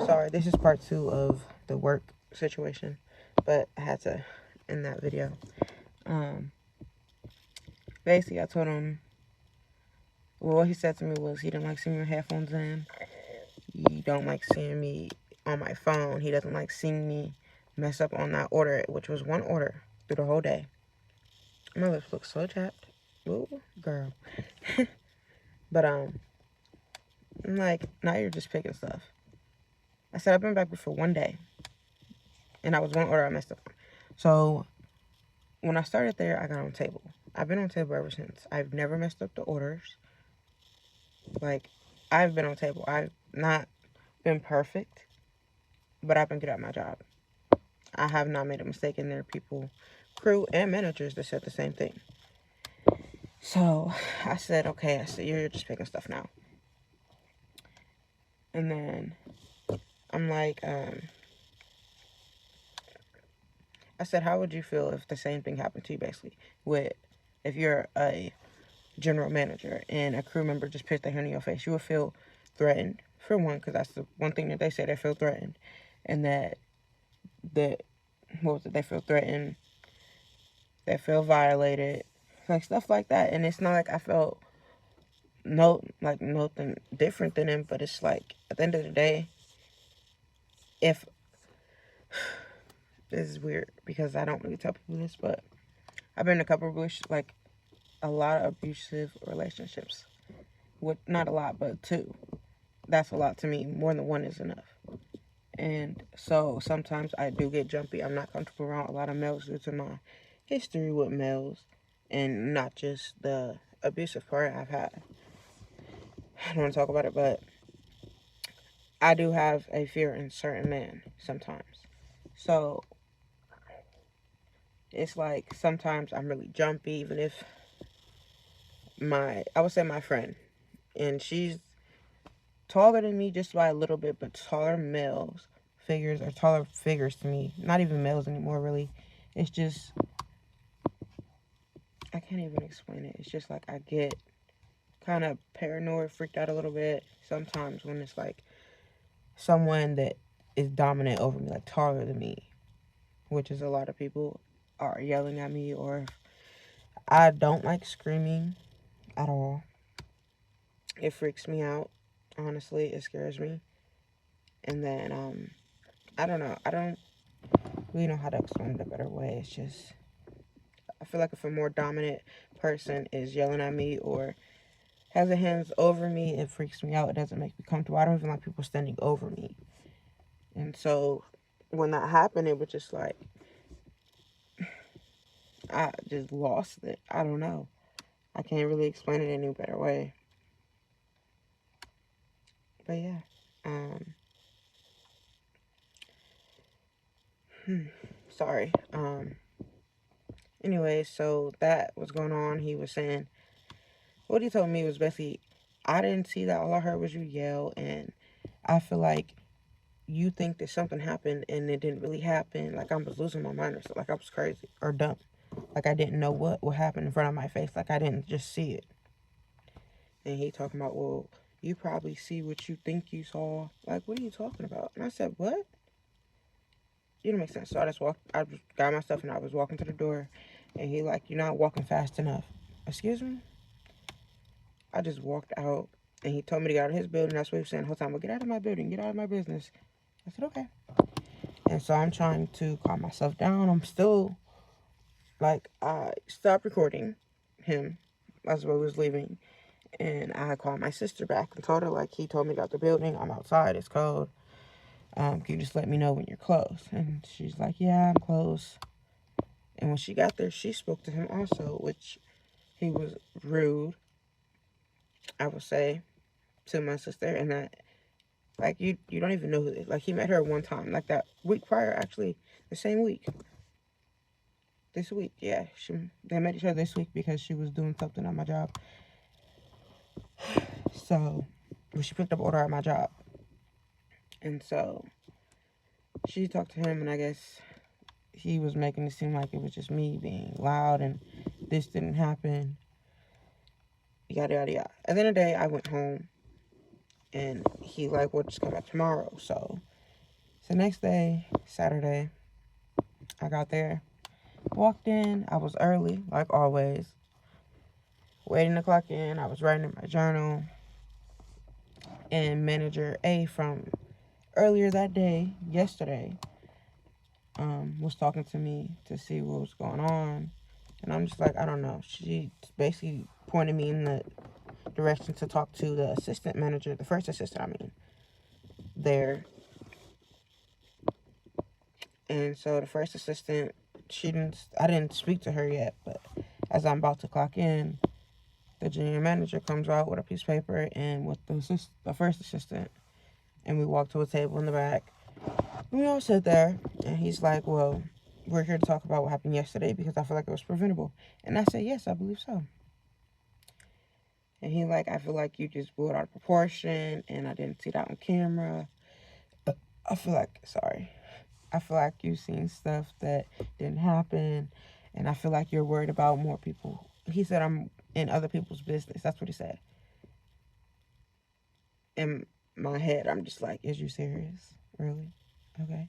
sorry, this is part 2 of the work situation, but I had to end that video. Basically, I told him, well, what he said to me was he didn't like seeing me with headphones in. He don't like seeing me on my phone. He doesn't like seeing me mess up on that order, which was one order through the whole day. My lips look so chapped. Ooh, girl. But, I'm like, now you're just picking stuff. I said, I've been back for one day. And that was one order I messed up on. So, when I started there, I got on table. I've been on table ever since. I've never messed up the orders. Like, I've been on table. I've not been perfect, but I've been good at my job. I have not made a mistake, and there are people, crew, and managers that said the same thing. So, I said, okay, I said, you're just picking stuff now. And then, I'm like, I said, how would you feel if the same thing happened to you, basically, if you're a general manager and a crew member just puts their hand in your face? You would feel threatened, for one, because that's the one thing that they say, they feel threatened. And they feel threatened, they feel violated, like stuff like that. And it's not like I felt nothing different than him, but it's like, at the end of the day, if this is weird because I don't really tell people this, but I've been in a lot of abusive relationships. With not a lot, but 2. That's a lot to me. More than 1 is enough. And so sometimes I do get jumpy. I'm not comfortable around a lot of males due to my history with males, and not just the abusive part I've had. I don't want to talk about it, but I do have a fear in certain men sometimes. So it's like sometimes I'm really jumpy, even if I would say my friend, and she's taller than me just by a little bit, but taller figures to me. Not even males anymore, really. It's just, I can't even explain it. It's just like I get kind of paranoid, freaked out a little bit sometimes when it's like someone that is dominant over me, like taller than me, which is a lot of people are yelling at me, or I don't like screaming at all. It freaks me out. Honestly, it scares me. And then, I don't know. I don't really know how to explain it a better way. It's just, I feel like if a more dominant person is yelling at me or has their hands over me, it freaks me out. It doesn't make me comfortable. I don't even like people standing over me. And so when that happened, it was just like, I just lost it. I don't know. I can't really explain it any better way. But yeah. Sorry. Anyway, so that was going on. He was saying, what he told me was basically, I didn't see that. All I heard was you yell, and I feel like you think that something happened and it didn't really happen. Like I was losing my mind or something. Like I was crazy or dumb. Like I didn't know what happened in front of my face. Like I didn't just see it. And he talking about, well, you probably see what you think you saw. Like, what are you talking about? And I said, what? You don't make sense. So I just got my stuff and I was walking to the door. And he like, you're not walking fast enough. Excuse me? I just walked out and he told me to get out of his building. That's what he was saying the whole time. Well, get out of my building. Get out of my business. I said, okay. And so I'm trying to calm myself down. I'm still, like, I stopped recording him as I was leaving. And I called my sister back and told her, like, he told me to get out the building. I'm outside. It's cold. Can you just let me know when you're close? And she's like, yeah, I'm close. And when she got there, she spoke to him also, which he was rude, I would say, to my sister. And that, like, you don't even know who, like, he met her one time, like that week prior, actually, the same week. This week, yeah. They met each other this week because she was doing something at my job. So, well, she picked up an order at my job. And so, she talked to him, and I guess he was making it seem like it was just me being loud and this didn't happen. Yada, yada, yada. At the end of the day, I went home, and he like, well, just come back tomorrow. So, So next day, Saturday, I got there, walked in. I was early, like always, waiting to clock in. I was writing in my journal, and manager A from earlier that day, yesterday, was talking to me to see what was going on. And I'm just like, I don't know. She basically pointed me in the direction to talk to the assistant manager, the first assistant, I mean, there. And so the first assistant, I didn't speak to her yet, but as I'm about to clock in, the junior manager comes out with a piece of paper and with the first assistant, and we walk to a table in the back. And we all sit there, and he's like, well, we're here to talk about what happened yesterday because I feel like it was preventable. And I said, yes, I believe so. And he like, I feel like you just blew it out of proportion, and I didn't see that on camera. I feel like you've seen stuff that didn't happen, and I feel like you're worried about more people. He said, I'm in other people's business. That's what he said. In my head, I'm just like, is you serious? Really? Okay.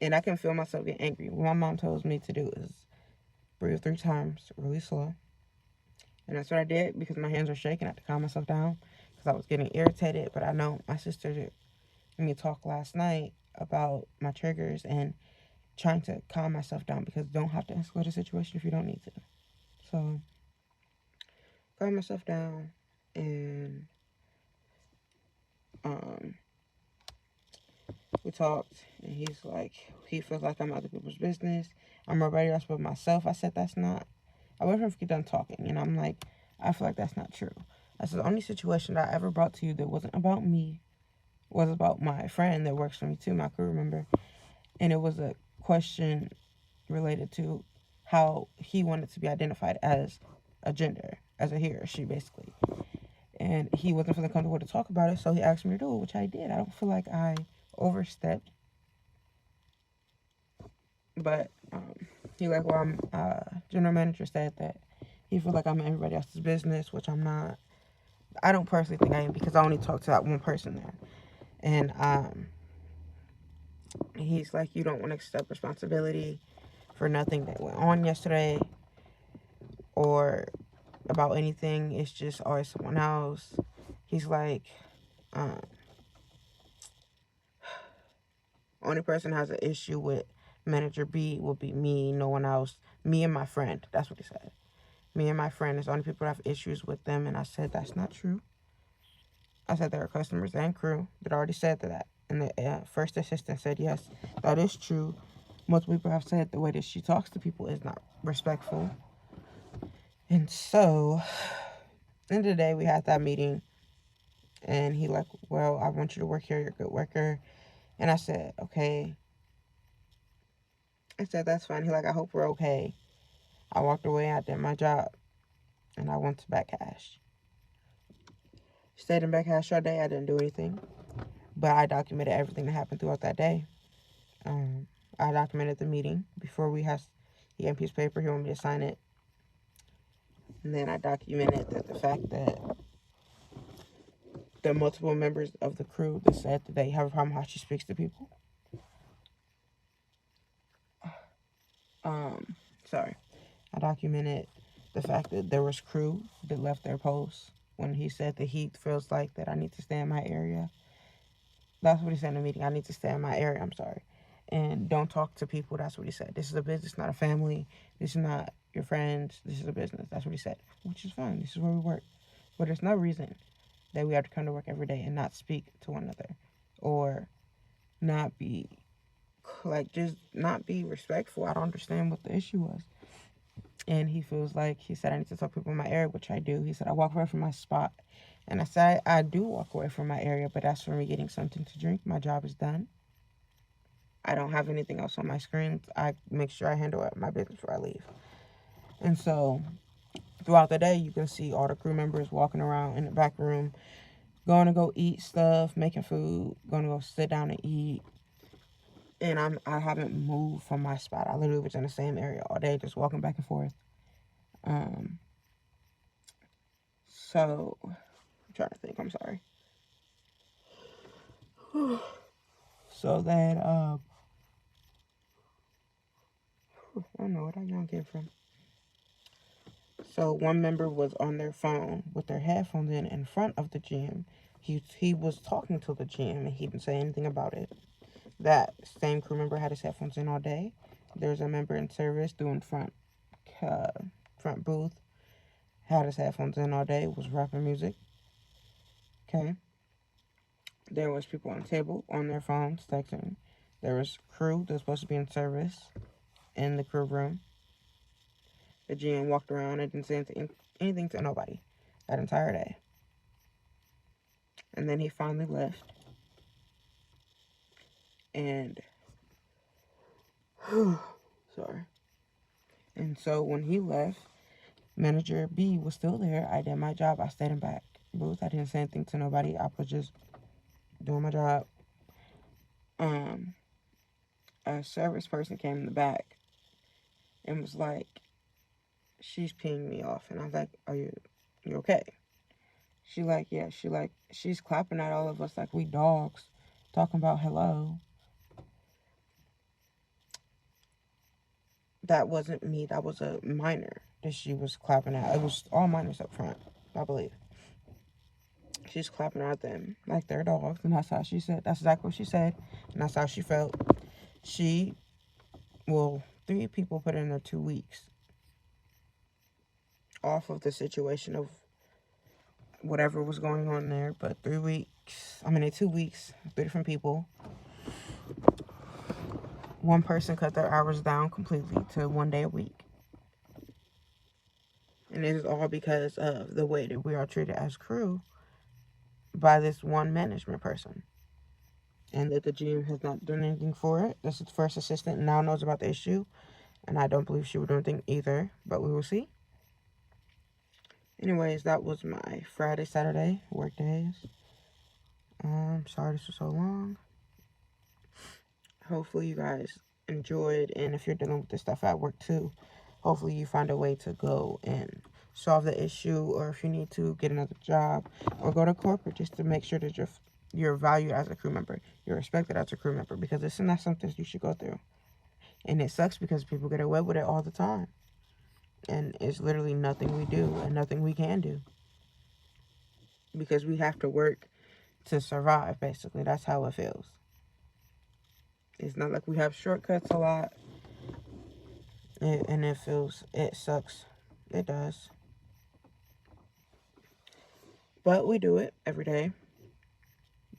And I can feel myself get angry. What my mom tells me to do is breathe 3 times, really slow. And that's what I did because my hands were shaking. I had to calm myself down because I was getting irritated. But I know my sister did me talk last night about my triggers and trying to calm myself down because don't have to escalate a situation if you don't need to. So calm myself down, and um, we talked, and he's like, he feels like I'm other people's business. I'm already up with myself. I said that's not. I wait for him to get done talking, and I'm like, I feel like that's not true. That's the only situation that I ever brought to you that wasn't about me, was about my friend that works for me too, my crew member, and it was a question related to how he wanted to be identified as a gender, as a he or she, basically. And he wasn't feeling comfortable to talk about it, so he asked me to do it, which I did. I don't feel like I overstepped, but he like, well, I'm general manager said that he feels like I'm in everybody else's business, which I'm not. I don't personally think I am because I only talk to that one person there, and he's like, you don't want to accept responsibility for nothing that went on yesterday or about anything. It's just always someone else. He's like, um, only person has an issue with manager B will be me, no one else. Me and my friend. That's what he said. Me and my friend is the only people that have issues with them. And I said, that's not true. I said there are customers and crew that already said that. And the first assistant said, yes, that is true. Most people have said the way that she talks to people is not respectful. And so, end of the day, we had that meeting. And he like, well, I want you to work here. You're a good worker. And I said, okay. I said, that's fine. He like, I hope we're okay. I walked away. I did my job. And I went to Back Cash. Stayed in Back Cash all day. I didn't do anything. But I documented everything that happened throughout that day. I documented the meeting before he had a piece of paper. He wanted me to sign it. And then I documented the fact that there are multiple members of the crew that said that they have a problem how she speaks to people. Sorry. I documented the fact that there was crew that left their posts when he said that he feels like that I need to stay in my area. That's what he said in the meeting. I need to stay in my area. I'm sorry. And don't talk to people. That's what he said. This is a business, not a family. This is not your friends. This is a business. That's what he said. Which is fine. This is where we work. But there's no reason that we have to come to work every day and not speak to one another. Or not be, like, just not be respectful. I don't understand what the issue was. And he feels like, he said, I need to talk to people in my area, which I do. He said, I walk away from my spot. And I said, I do walk away from my area, but that's for me getting something to drink. My job is done. I don't have anything else on my screen. I make sure I handle my business before I leave. And so throughout the day, you can see all the crew members walking around in the back room, going to go eat stuff, making food, going to go sit down and eat. And I haven't moved from my spot. I literally was in the same area all day, just walking back and forth. So I'm trying to think. I'm sorry. So then, I don't know where that young came from. So one member was on their phone with their headphones in front of the gym. He was talking to the gym and he didn't say anything about it. That same crew member had his headphones in all day. There's a member in service doing uh, front booth, had his headphones in all day, was rapping music. Okay. There was people on the table on their phones texting. There was crew that was supposed to be in service in the crew room. The GM walked around and didn't say anything to nobody that entire day. And then he finally left. And sorry. And so when he left, Manager B was still there. I did my job. I stayed in back booth. I didn't say anything to nobody. I was just doing my job. A service person came in the back and was like, she's peeing me off. And I was like, you okay? She like, yeah. She's clapping at all of us like we dogs, talking about hello. That wasn't me. That was a minor that she was clapping at. It was all minors up front, I believe. She's clapping at them like they're dogs, and that's how she said. That's exactly what she said, and that's how she felt. Three people put in their 2 weeks off of the situation of whatever was going on there, but 3 weeks, in 2 weeks, 3 different people. One person cut their hours down completely to 1 day a week. And it is all because of the way that we are treated as crew by this one management person. And that the GM has not done anything for it. This is the first assistant now knows about the issue. And I don't believe she would do anything either. But we will see. Anyways, that was my Friday, Saturday work days. Sorry this was so long. Hopefully you guys enjoyed. And if you're dealing with this stuff at work too, hopefully you find a way to go and solve the issue. Or if you need to get another job or go to corporate just to make sure that you're valued as a crew member. You're respected as a crew member, because it's not something you should go through. And it sucks because people get away with it all the time. And it's literally nothing we do and nothing we can do. Because we have to work to survive, basically. That's how it feels. It's not like we have shortcuts a lot. And it sucks. It does. But we do it every day.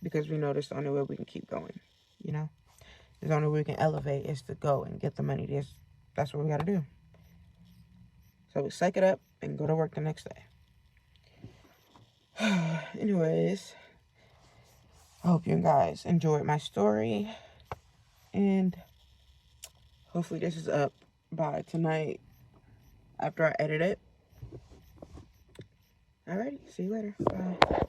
Because we know that's the only way we can keep going. You know? The only way we can elevate is to go and get the money. That's what we got to do. So we psych it up and go to work the next day. Anyways, I hope you guys enjoyed my story. And hopefully this is up by tonight after I edit it. Alrighty, see you later. Bye.